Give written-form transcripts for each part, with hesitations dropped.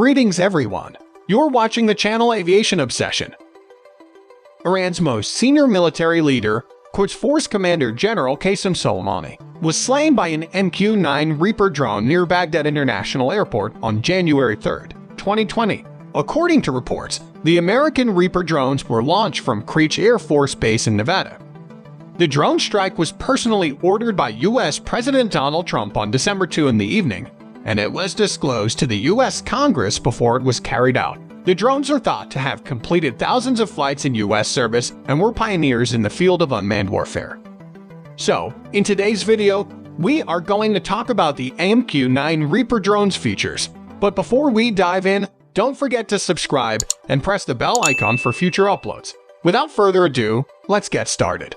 Greetings everyone. You're watching the channel Aviation Obsession. Iran's most senior military leader, Quds Force Commander General Qasem Soleimani, was slain by an MQ-9 Reaper drone near Baghdad International Airport on January 3, 2020. According to reports, the American Reaper drones were launched from Creech Air Force Base in Nevada. The drone strike was personally ordered by U.S. President Donald Trump on December 2 in the evening, and it was disclosed to the U.S. Congress before it was carried out. The drones are thought to have completed thousands of flights in U.S. service and were pioneers in the field of unmanned warfare. So, in today's video, we are going to talk about the MQ-9 Reaper drone's features. But before we dive in, don't forget to subscribe and press the bell icon for future uploads. Without further ado, let's get started.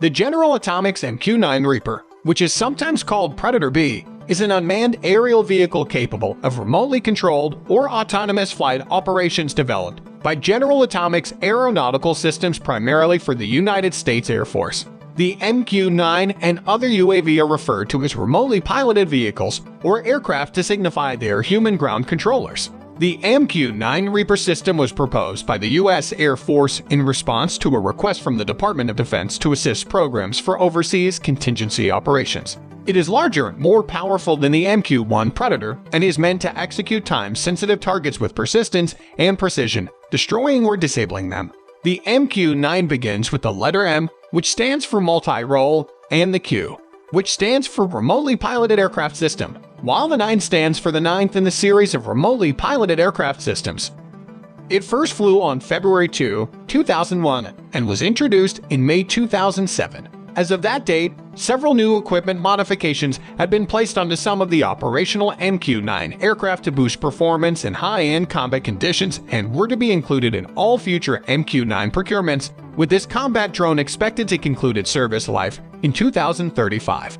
The General Atomics MQ-9 Reaper, which is sometimes called Predator B, is an unmanned aerial vehicle capable of remotely controlled or autonomous flight operations developed by General Atomics Aeronautical Systems primarily for the United States Air Force. The MQ-9 and other UAV are referred to as remotely piloted vehicles or aircraft to signify they are human ground controllers. The MQ-9 Reaper system was proposed by the U.S. Air Force in response to a request from the Department of Defense to assist programs for overseas contingency operations. It is larger and more powerful than the MQ-1 Predator and is meant to execute time-sensitive targets with persistence and precision, destroying or disabling them. The MQ-9 begins with the letter M, which stands for multi-role, and the Q, which stands for Remotely Piloted Aircraft System, while the 9 stands for the 9th in the series of remotely piloted aircraft systems. It first flew on February 2, 2001, and was introduced in May 2007. As of that date, several new equipment modifications had been placed onto some of the operational MQ-9 aircraft to boost performance in high-end combat conditions and were to be included in all future MQ-9 procurements, with this combat drone expected to conclude its service life in 2035.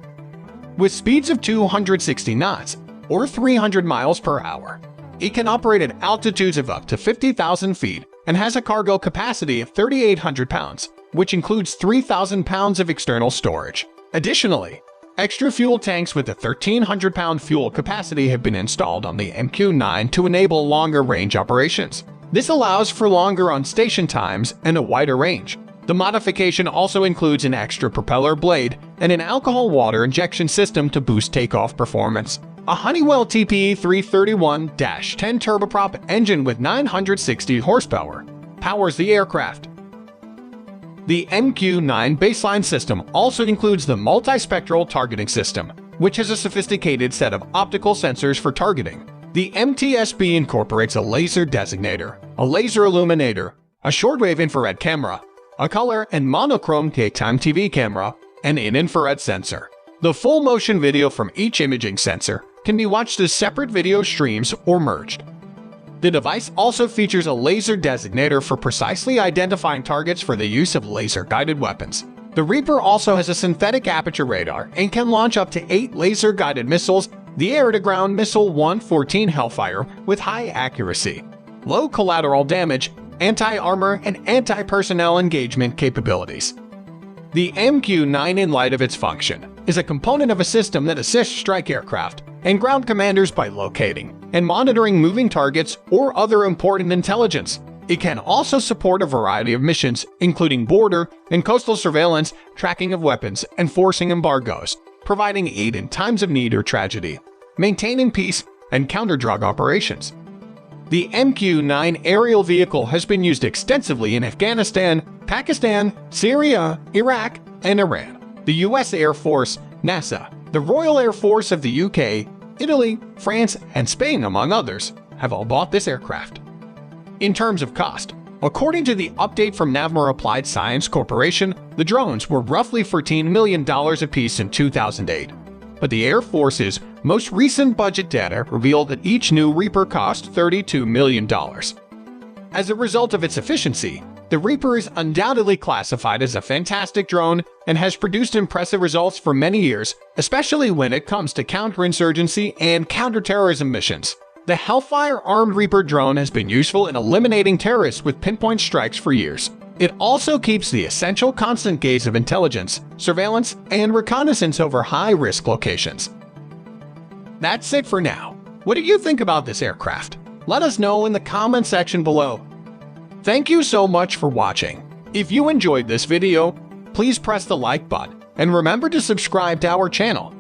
With speeds of 260 knots, or 300 miles per hour, it can operate at altitudes of up to 50,000 feet and has a cargo capacity of 3,800 pounds, which includes 3,000 pounds of external storage. Additionally, extra fuel tanks with a 1,300-pound fuel capacity have been installed on the MQ-9 to enable longer range operations. This allows for longer on-station times and a wider range. The modification also includes an extra propeller blade and an alcohol water injection system to boost takeoff performance. A Honeywell TPE 331-10 turboprop engine with 960 horsepower powers the aircraft. The MQ-9 baseline system also includes the multispectral targeting system, which has a sophisticated set of optical sensors for targeting. The MTSB incorporates a laser designator, a laser illuminator, a shortwave infrared camera, a color and monochrome daytime TV camera, and an infrared sensor. The full motion video from each imaging sensor can be watched as separate video streams or merged. The device also features a laser designator for precisely identifying targets for the use of laser-guided weapons. The Reaper also has a synthetic aperture radar and can launch up to 8 laser-guided missiles, the air-to-ground missile 114 Hellfire, with high accuracy, low collateral damage, anti-armor, and anti-personnel engagement capabilities. The MQ-9, in light of its function, is a component of a system that assists strike aircraft and ground commanders by locating and monitoring moving targets or other important intelligence. It can also support a variety of missions, including border and coastal surveillance, tracking of weapons, and forcing embargoes, providing aid in times of need or tragedy, maintaining peace, and counter-drug operations. The MQ-9 aerial vehicle has been used extensively in Afghanistan, Pakistan, Syria, Iraq, and Iran. The U.S. Air Force, NASA, the Royal Air Force of the UK, Italy, France, and Spain, among others, have all bought this aircraft. In terms of cost, according to the update from Navmar Applied Science Corporation, the drones were roughly $14 million apiece in 2008. But the Air Force's most recent budget data revealed that each new Reaper cost $32 million. As a result of its efficiency, the Reaper is undoubtedly classified as a fantastic drone and has produced impressive results for many years, especially when it comes to counterinsurgency and counterterrorism missions. The Hellfire armed Reaper drone has been useful in eliminating terrorists with pinpoint strikes for years. It also keeps the essential constant gaze of intelligence, surveillance, and reconnaissance over high-risk locations. That's it for now. What do you think about this aircraft? Let us know in the comment section below. Thank you so much for watching. If you enjoyed this video, please press the like button and remember to subscribe to our channel.